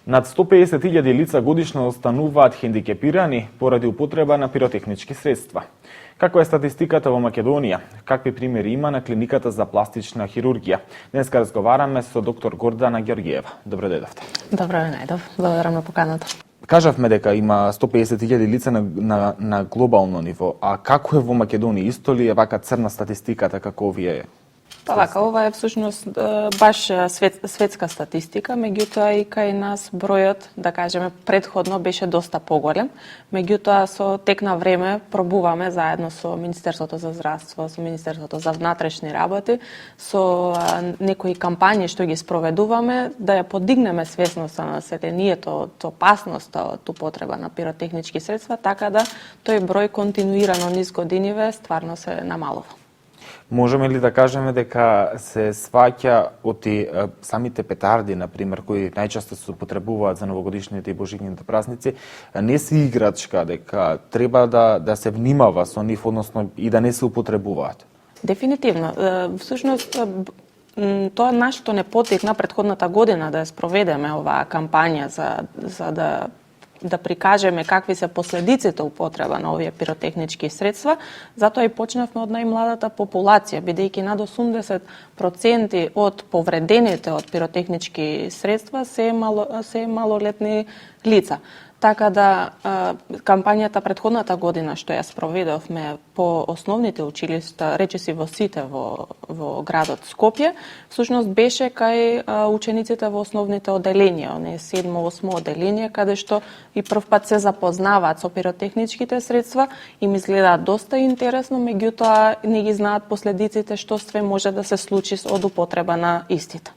Над 150.000 лица годишно остануваат хендикепирани поради употреба на пиротехнички средства. Каква е статистиката во Македонија? Какви примери има на клиниката за пластична хирургија? Денеска разговараме со доктор Гордана Ѓоргиева. Добре дојдовте. Добро ве најдов. Благодарам на поканата. Кажавме дека има 150.000 лица на глобално ниво, а како е во Македонија? Исто ли е вака црна статистиката како вие? Па вака, ова е всушност баш светска статистика, меѓутоа и кај нас бројот, да кажеме, предходно беше доста поголем. Меѓутоа со тек на време пробуваме заедно со Министерството за здравство, со Министерството за внатрешни работи, со некои кампањи што ги спроведуваме да ја подигнеме свесноста на населението од опасноста од употреба на пиротехнички средства, така да тој број континуирано низ годиниве стварно се намалува. Можеме ли да кажеме дека се сваќа од самите петарди, например, кои најчесто се употребуваат за новогодишните и божичните празници, не се играчка, дека треба да се внимава со нив, односно и да не се употребуваат? Дефинитивно. Всушност, тоа нашто не потекна предходната година да ја спроведеме оваа кампања за да прикажеме какви се последиците употреба на овие пиротехнички средства, затоа и почнавме од најмладата популација, бидејќи над 80% од повредените од пиротехнички средства се малолетни лица. Така да кампањата предходната година што ја спроведовме по основните училишта, речиси во сите во градот Скопје, всушност беше кај учениците во основните оделенија, оние 7-8 оделенија, каде што и прв пат се запознаваат со пиротехничките средства и ми изгледаат доста интересно, меѓутоа не ги знаат последиците што све може да се случи од употреба на истите.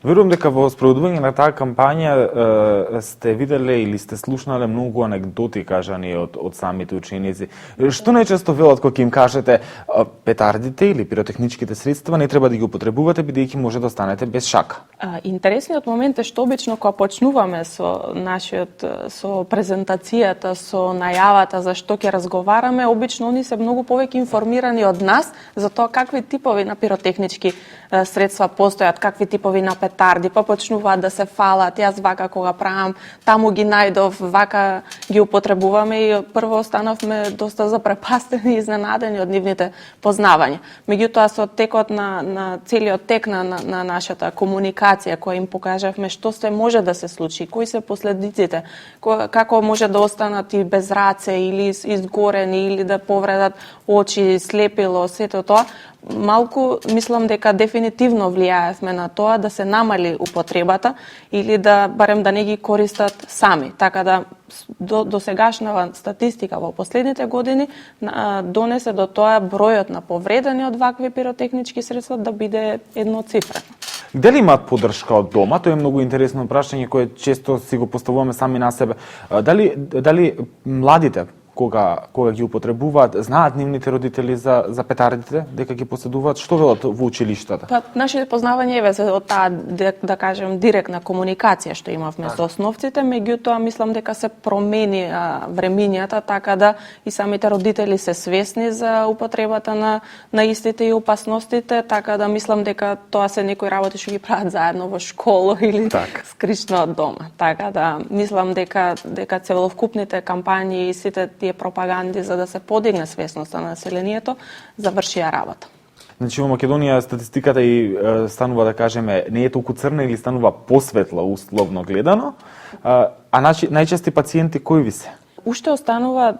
Верувам дека во спроведување на таа кампања сте виделе или сте слушнале многу анегдоти кажани од самите ученици. Што најчесто велат кога им кажете петардите или пиротехничките средства не треба да ги употребувате бидејќи може да останете без шака? Интересниот момент е што обично кога почнуваме со презентацијата, со најавата за што ќе разговараме, обично они се многу повеќе информирани од нас за тоа какви типови на пиротехнички средства постојат, какви типови на петарди, па почнуваат да се фалат, јас вака кога правам, таму ги најдов, вака ги употребуваме и прво останавме доста запрепастени и изненадени од нивните познавања. Меѓутоа со текот на целиот тек на нашата комуникација, која им покажавме што се може да се случи, кои се последиците, како може да останат и без раце или изгорени или да повредат очи, слепило, сето тоа, малку мислам дека дефинитивно влијаевме на тоа да се намали употребата или да барем да не ги користат сами. Така да до сегашната статистика во последните години донесе до тоа бројот на повредени од вакви пиротехнички средства да биде едноцифрен. Дали имаат поддршка од дома? Тоа е многу интересно прашање кое често си го поставуваме сами на себе. Дали младите кога ги употребуваат, знаат нивните родители за петардите, дека ги поседуваат, што велат во училиштата? Па, нашите познавања е од таа, да кажем, директна комуникација што имавме со основците, меѓутоа мислам дека се промени времињата, така да и самите родители се свесни за употребата на истите и опасностите, така да мислам дека тоа се некои работи што ги прават заедно во школа или скришно од дома. Така да мислам дека целокупните кампањи и сите тие пропаганди за да се подигне свесноста на населението завршија работа. Значи во Македонија статистиката и станува, да кажеме, не е толку црна или станува посветла условно гледано, а најчести пациенти кои ви се? Уште останува,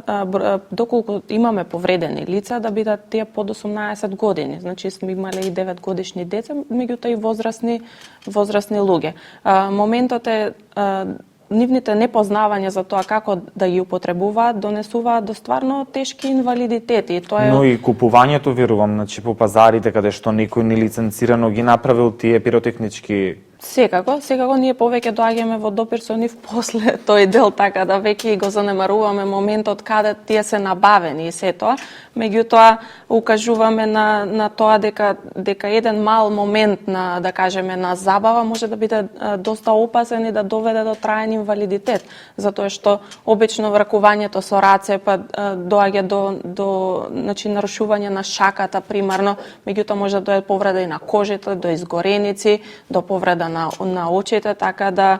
доколку имаме повредени лица, да бидат тие под 18 години. Значи сме имале и 9 годишни деца, меѓутоа и возрастни луѓе. Моментот е нивните непознавања за тоа како да ги употребуваат донесуваат до стварно тешки инвалидитети. Но и купувањето, верувам, значи по пазарите каде што некој нелиценцирано ги направил тие пиротехнички. Секако ние повеќе доаѓаме во допир со нив после тој дел, така да веќе го занемаруваме моментот каде тие се набавени и се тоа, меѓутоа укажуваме на тоа дека еден мал момент на, да кажеме, на забава може да биде доста опасен и да доведе до траен инвалидитет, затоа што обично вракувањето со раце па доаѓа до значи нарушување на шаката примарно, меѓутоа може да дојде повреда и на кожата, до изгореници, до повреда на очите, така да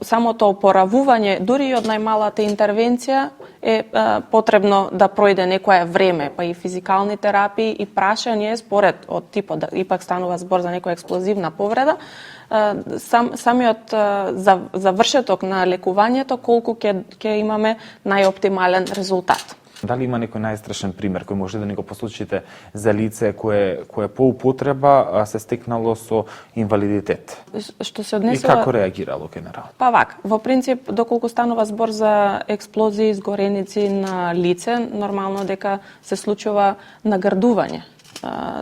самото опоравување, дури и од најмалата интервенција, е потребно да пројде некое време, па и физикални терапии и прашање според од типот, да ипак станува збор за некоја експлозивна повреда, самиот завршеток на лекувањето, колку ќе имаме најоптимален резултат. Дали има некој најстрашен пример кој може да ни го послушите за лице кое по употреба се стекнало со инвалидитет? Што се однесува... И како реагирало генерално? Па вак, во принцип, доколку станува збор за експлозии, изгореници на лице, нормално дека се случува нагрдување.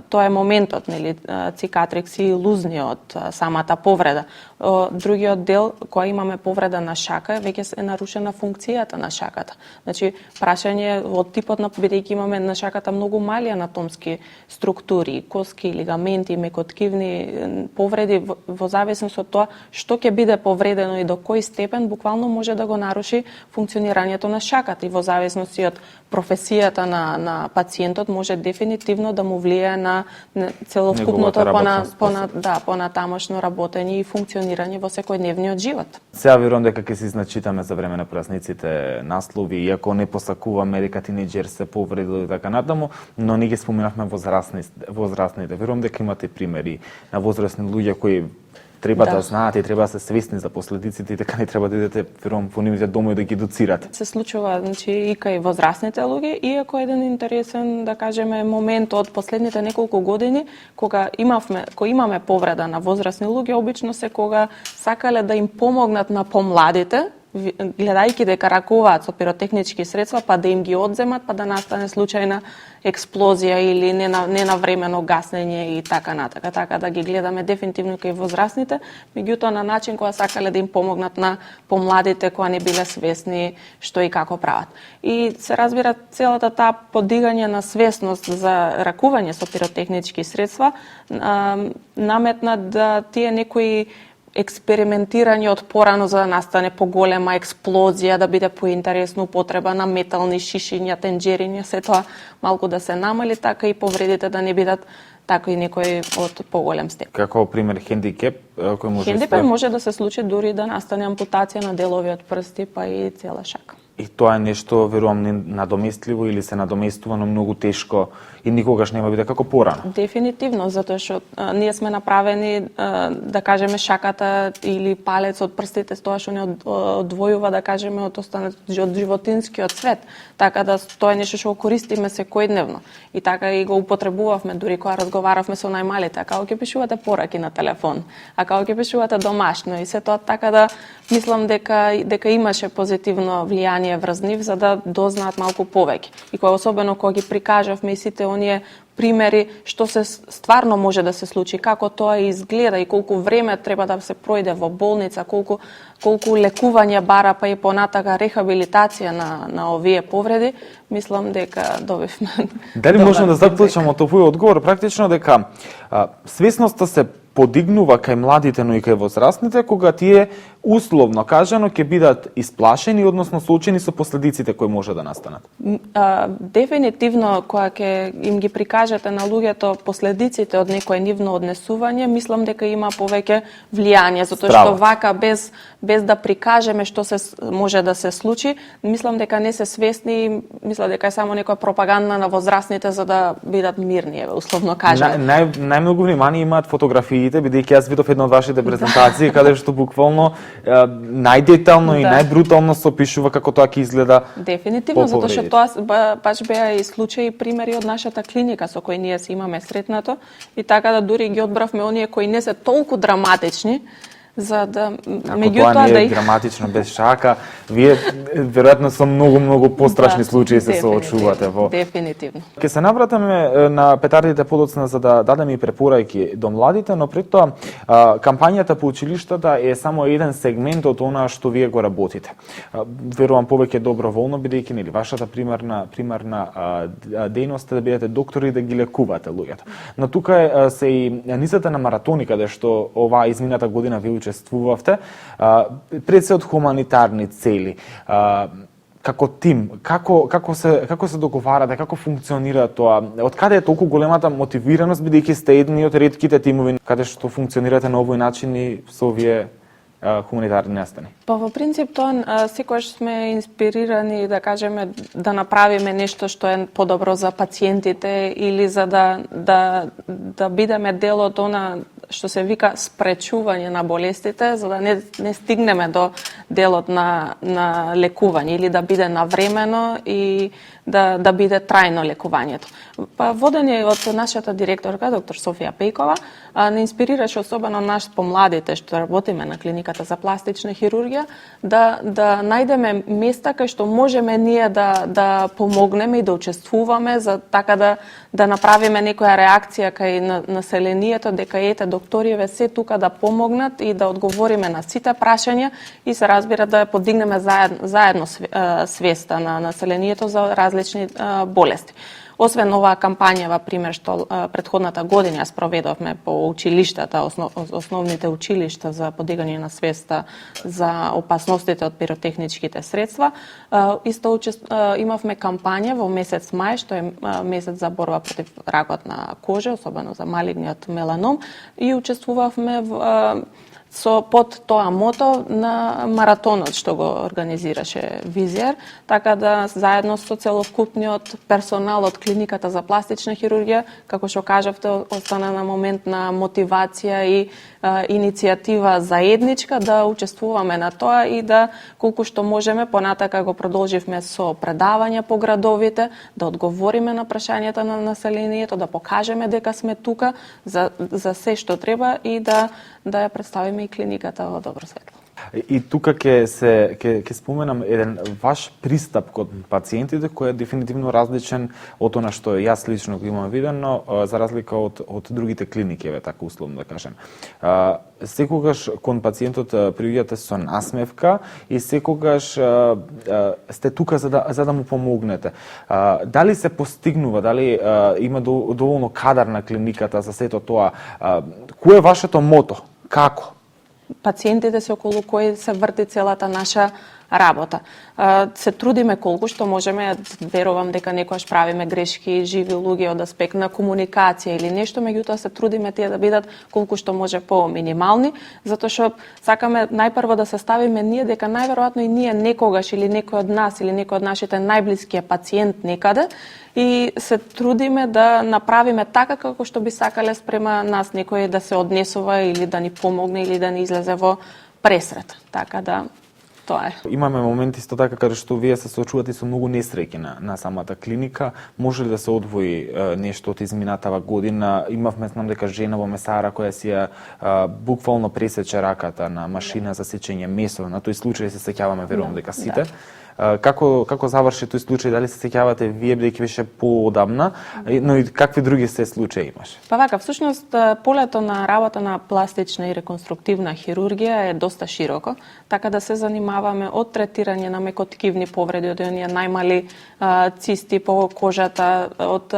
Тоа е моментот, нели, цикатрикс и лузни од самата повреда. Другиот дел, која имаме повреда на шака, веќе е нарушена функцијата на шаката. Значи, прашање од типот на, бидејќи имаме на шаката многу мали анатомски структури, коски, лигаменти, мекоткивни повреди, во зависност од тоа што ќе биде повредено и до кој степен, буквално може да го наруши функционирањето на шаката и во зависност и од професијата на пациентот може дефинитивно да му влие на целокупното понатамошно работење и функционирање во секојдневниот живот. Сега верувам дека ќе си значитаме за време на празниците наслови, иако не посакуваме дека тинеџер се повредил и така натаму, но ние ги споменавме возрастните. Верувам дека имате примери на возрастни луѓе кои треба да знаат и треба да се свесни за последиците и така не треба да идете верувам во нивните домови да ги доцирате. Се случува, значи, и кај возрастните луѓе, иако еден интересен, да кажеме, момент од последните неколку години, кога имаме повреда на возрастни луѓе, обично се кога сакале да им помогнат на помладите, гледајќи дека ракуваат со пиротехнички средства, па да им ги одземат, па да настане случајна експлозија или ненавремено гаснење и така натака. Така да ги гледаме дефинитивно кај возрастните, меѓутоа на начин кога сакале да им помогнат на помладите кои не биле свесни што и како прават. И се разбира целата таа подигање на свесност за ракување со пиротехнички средства наметна да тие некои експериментирање од порано за да настане поголема експлозија, да биде поинтересна употреба на метални шишиња, тенџериња, се тоа малку да се намали, така и повредите да не бидат така и некој од поголем степен. Како пример хендикеп, кој може хендикеп може да се случи дури да настане ампутација на делови од прсти, па и цела шака. И тоа е нешто, верувам, надоместливо или се надоместува, но многу тешко и никогаш нема биде како порано. Дефинитивно, затоа што ние сме направени, да кажеме, шаката или палец од прстите, тоа што не одвојува, да кажеме, од животинскиот свет. Така да тоа е нешто што го користиме секојдневно. И така и го употребувавме, дури кога разговаравме со најмалите, како ќе пишувате пораки на телефон, а како ќе пишувате домашно. И се тоа така да мислам дека имаше позитивно влијание врз нив за да дознаат малку повеќе. И кога особено кога ги прикажавме и сите оние примери што се стварно може да се случи, како тоа изгледа и колку време треба да се пројде во болница, колку лекување бара, па и понатака рехабилитација на овие повреди, мислам дека добивме. Дали можеме да заклучиме од овој одговор практично дека свесноста се подигнува кај младите, но и кај возрастните, кога тие условно кажано ќе бидат исплашени, односно соочени со последиците кои може да настанат? Дефинитивно, кога ќе им ги прикажете на луѓето последиците од некое нивно однесување, мислам дека има повеќе влијание, затоа што вака без да прикажеме што се може да се случи, мислам дека не се свесни, мислам дека е само некоја пропаганда на возрастните за да бидат мирни, условно кажано. Најмногу внимание имаат фотографиите, бидејќи јас видов една од вашите презентации каде што буквално најдетално и најбрутално се опишува како тоа ќе изгледа. Дефинитивно, затоа што тоа баш беа и случаи и примери од нашата клиника со кои ние се имаме сретнато и така да дури ги одбравме оние кои не се толку драматични, за да меѓутоа тоа не е драматично без шака, вие веројатно со многу пострашни случаи се соочувате во. Дефинитивно. Ќе се навратиме на петардите подоцна за да дадеме и препораки до младите, но пред тоа кампањата по училиштата е само еден сегмент од она што вие го работите. Верувам повеќе доброволно бидејќи нели вашата примарна дејност е да бидете доктори и да ги лекувате луѓето. Но тука се и низата на маратони каде што оваа измината година ви учествувавте, пред се од хуманитарни цели. како тим, како се договарате, како функционира тоа? Од каде е толку големата мотивираност, бидејќи сте едни од ретките тимови каде што функционирате на овој начин и со овие хуманитарни настани? Па во принцип тоа секогаш сме инспирирани да кажеме да направиме нешто што е подобро за пациентите или за да бидеме дел од она што се вика спречување на болестите, за да не стигнеме до делот на лекување или да биде навремено и да биде трајно лекувањето. Па водени од нашата директорка, доктор Софија Пејкова, не инспирираше особено нас помладите што работиме на клиниката за пластична хирургија, да најдеме места кај што можеме ние да помогнеме и да учествуваме, за така да направиме некоја реакција кај населението, дека ете докториве се тука да помогнат и да одговориме на сите прашања и се разбира да подигнеме заедно свеста на населението за различни болести. Освен оваа кампања, во пример, што претходната година спроведовме по училиштата, основните училишта за подигање на свеста за опасностите од пиротехничките средства, исто имавме кампања во месец мај, што е месец за борба против ракот на кожа, особено за малигниот меланом, и учествувавме под тоа мото на маратонот што го организираше Визиер, така да заедно со целокупниот персонал од клиниката за пластична хирургија, како што кажавте, остана на момент на мотивација и иницијатива заедничка да учествуваме на тоа и да колку што можеме понатака го продолживме со предавања по градовите, да одговориме на прашањата на населението, да покажеме дека сме тука за се што треба и да ја представиме и клиниката во добро светло. И тука ќе споменам еден ваш пристап кон пациентите кој е дефинитивно различен од она што јас лично го имам видено, за разлика од другите клиники, така условно да кажем. Секогаш кон пациентот пријдете со насмевка и секогаш сте тука за да му помогнете. Дали се постигнува, дали има доволно кадар на клиниката за сето тоа? Кој е вашето мото? Како? Пациентите се околу кои се врти целата наша работа. Се трудиме колку што можеме, верувам дека некојаш правиме грешки, живи луѓе од аспект на комуникација или нешто, меѓутоа се трудиме тие да бидат колку што може по-минимални, затоа што сакаме најпрво да се ставиме ние дека најверојатно и ние некогаш или некој од нас или некој од нашите најблиски е пациент некаде и се трудиме да направиме така како што би сакале спрема нас некој да се однесува или да ни помогне или да ни излезе во пресрет. Така да тоа е. Имаме моменти исто така каде што вие се соочувате со многу несреќи на самата клиника. Може ли да се одвои нешто од изминатава година? Имавме, знам дека жена во Месара која си буквално пресече раката на машина за сечење месо. На тој случај се сеќаваме, верувам дека сите. Како заврши тој случај? Дали се сеќавате вие, бидејќи беше поодамна, но и какви други се случаи имаше? Па вака, всушност полето на работа на пластична и реконструктивна хирургија е доста широко, така да се занимаваме од третирање на мекоткивни повреди, од оние најмали цисти по кожата, од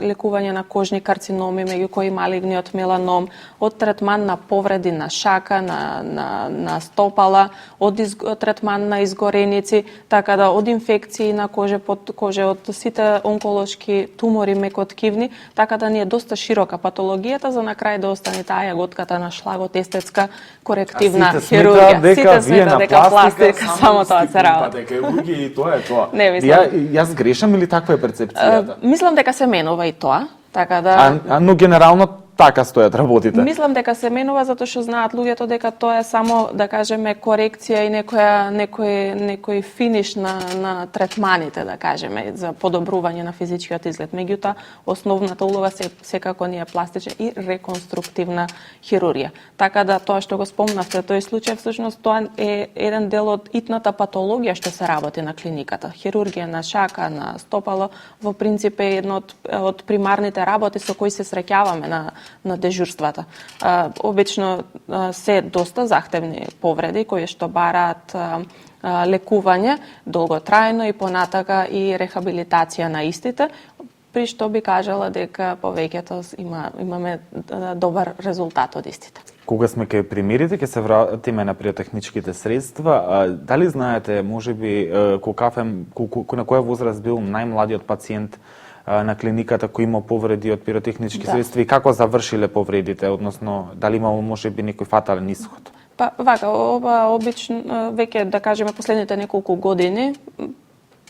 лекување на кожни карциноми, меѓу кои малигниот меланом, од третман на повреди на шака, на стопала, од третман на изгореници, така да од инфекции на коже, под коже, од сите онколошки тумори мекоткивни, така да ни е доста широка патологијата за на крај да остане таа јаготката на шлагот, естетска корективна хирургија. Сите смета дека пластика само тоа се работи. Дека луѓе и тоа е тоа. Не мислам. Јас грешам или таква е перцепцијата? Мислам дека се менува и тоа, така да. Но генерално така стојат работите. Мислам дека се менува затоа што знаат луѓето дека тоа е само, да кажеме, корекција и некој финиш на третманите, да кажеме, за подобрување на физичкиот изглед. Меѓутоа, основната улога секако ни е пластична и реконструктивна хирургија. Така да тоа што го спомнавте, тој случај всушност тоа е еден дел од итната патологија што се работи на клиниката. Хирургија на шака, на стопало, во принцип е едно од примарните работи со кои се среќаваме на дежурствата. Обично се доста захтевни повреди кои што бараат лекување долготрајно и понатака и рехабилитација на истите, при што би кажала дека повеќето имаме добар резултат од истите. Кога сме кај примерите, ќе се вратиме на пиротехничките средства. Дали знаете, можеби, на која возраст бил најмладиот пациент на клиниката кој има повреди од пиротехнички средства и како завршиле повредите, односно дали имало можеби некој фатален исход? Па вака, ова обично веќе да кажеме последните неколку години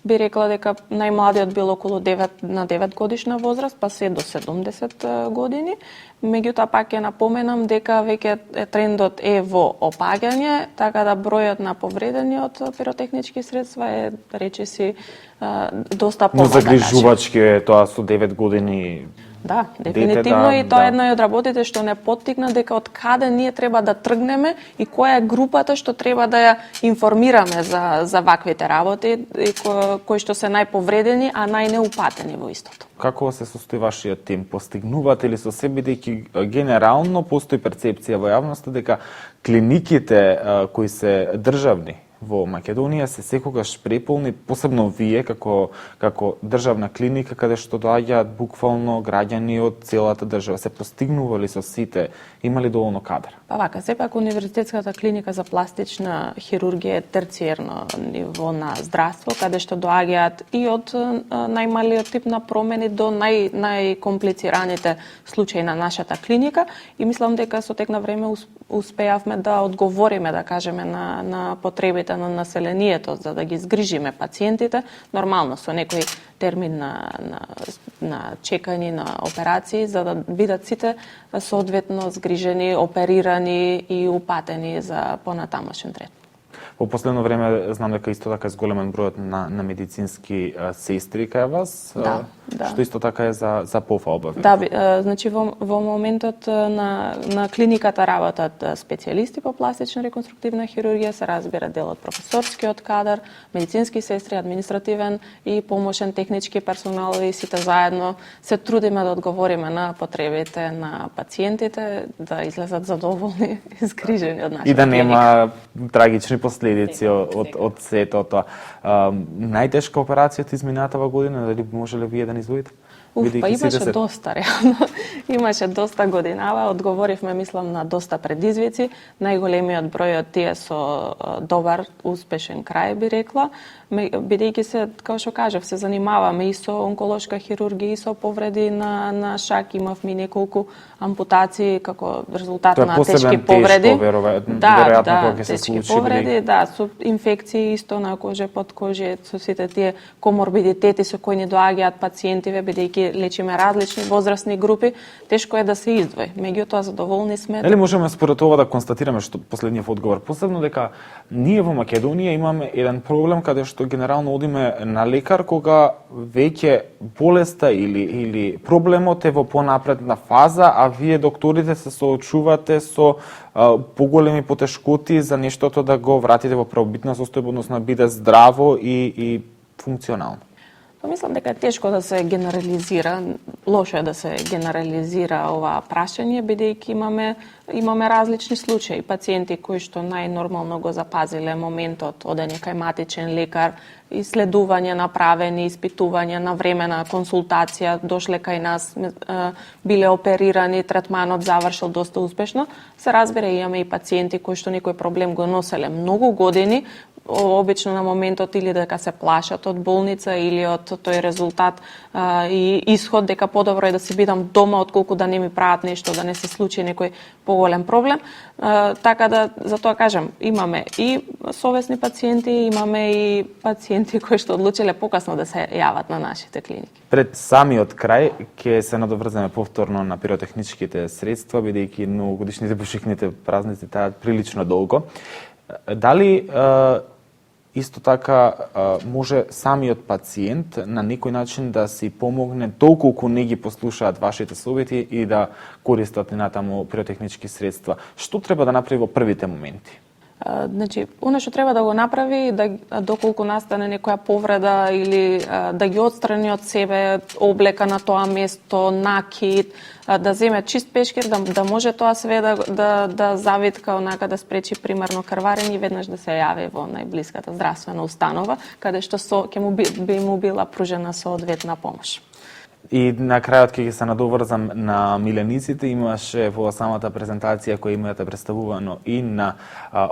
би рекла дека најмладиот бил околу 9 годишна возраст, па се до 70 години. Меѓутоа пак ќе напоменам дека веќе трендот е во опаѓање, така да бројот на повредени од пиротехнички средства е, речиси, доста помал. Но загрижувачки е тоа со 9 години. Да, дефинитивно и тоа е една од работите што не поттикна дека од каде ние треба да тргнеме и која е групата што треба да ја информираме за ваквите работи и кои што се најповредени, а најнеупатени во истото. Како се состои вашиот тим? Постигнувате ли со себе, бидејќи генерално постои перцепција во јавноста дека клиниките кои се државни во Македонија се секогаш преполни, посебно вие како државна клиника каде што доаѓаат буквално граѓани од целата држава. Се постигнували со сите? Има ли доволно кадар? Па вака, сепак Универзитетската клиника за пластична хирургија е терциерно ниво на здравство, каде што доаѓаат и од најмалиот тип на промени до најкомплицираните случаи на нашата клиника и мислам дека со тек на време успеавме да одговориме, да кажеме, на потребите на населението, за да ги згрижиме пациентите, нормално со некој термин на чекање на операции, за да бидат сите соодветно згрижени, оперирани и упатени за понатамошен трет. Во последно време знам дека исто така е зголемен бројот на медицински сестри кај вас, да. Што исто така е за пофалба. Да, значи во моментот на клиниката работат специјалисти по пластична реконструктивна хирургија, се разбира дел од професорскиот кадар, медицински сестри, административен и помошен технички персонал и сите заедно се трудиме да одговориме на потребите на пациентите, да излезат задоволни и згрижени од нашата и да клиника. нема трагични последици од сето тоа. Најтешка операција изминатава година, дали можеле вие да ни изводите? Па имаше доста, реално. Имаше доста годинава, одговоривме, мислам, на доста предизвици. Најголемиот број од тие со добар, успешен крај, би рекла. Бидејќи се, како што кажав, се занимаваме и со онколошка хирургија, и со повреди на шак. Имавме неколку ампутации како резултат на тешки повреди. Да, тешки повреди, да, со инфекции исто на коже, под коже, со сите тие коморбидитети со кои ни доаѓаат пациентиве, бидејќи лечиме различни возрастни групи, тешко е да се издвои. Меѓутоа задоволни сме. Дали можеме според ова да констатираме што последниот одговор, посебно дека ние во Македонија имаме еден проблем каде што генерално одиме на лекар кога веќе болеста или проблемот е во понапредна фаза, а вие докторите се соочувате со поголеми потешкоти за нештото да го вратите во правобитна состојба, односно да биде здраво и функционално. Па мислам дека е тешко да се генерализира, лошо е да се генерализира ова прашање, бидејќи имаме различни случаи, пациенти кои што најнормално го запазиле моментот одење кај матичен лекар, исследување направени, испитување на време на консултација, дошле кај нас, биле оперирани, третманот завршил доста успешно. Се разбира, имаме и пациенти кои што некој проблем го носеле многу години, обично на моментот или дека се плашат од болница или од тој резултат и исход дека подобро е да си бидам дома отколку да не ми прават нешто, да не се случи некој поголем проблем. Така да, за тоа кажам, имаме и совесни пациенти, имаме и пациенти кои што одлучиле покасно да се јават на нашите клиники. Пред самиот крај ќе се надоврземе повторно на пиротехничките средства, бидејќи новогодишните бушикните празници траат прилично долго. Дали исто така може самиот пациент на некој начин да си помогне доколку не ги послушаат вашите совети и да користат натаму пиротехнички средства? Што треба да направи во првите моменти? Значи, оно што треба да го направи, доколку настане некоја повреда или да ги отстрани од себе облека на тоа место, накид, да земе чист пешкир, да може тоа све да завитка, онака да спречи примерно крварење и веднаш да се јави во најблиската здравствена установа, каде што ќе би му била пружена соодветна помош. И на крајот ќе ги се надоврзам на милениците, имаше во самата презентација која имате представувано и на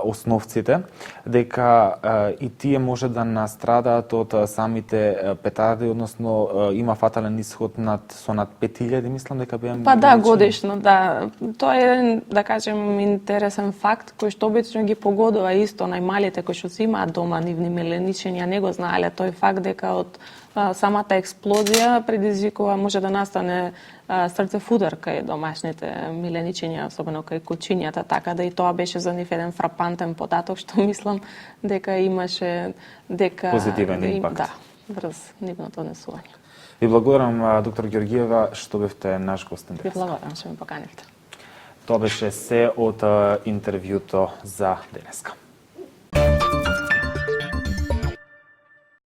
основците, дека и тие може да настрадаат од самите петарди, односно има фатален исход со над 5000, мислам дека беа. Па да, годишно, да. Тоа е еден, да кажем, интересен факт кој што обично ги погодува исто најмалите кои што си имаат дома нивни миленичења, не го знаеле тој факт дека од самата експлозија предизвикува, може да настане срцефудар кај домашните миленичења, особено кај кучињата, така да и тоа беше за нив еден фрапантен податок, што мислам дека имаше позитивен импакт. Да, врз нивното однесување. Ви благодарам, доктор Георгиева, што бевте наш гостин. Ви благодарам што ме поканивте. Тоа беше се од интервјуто за денеска.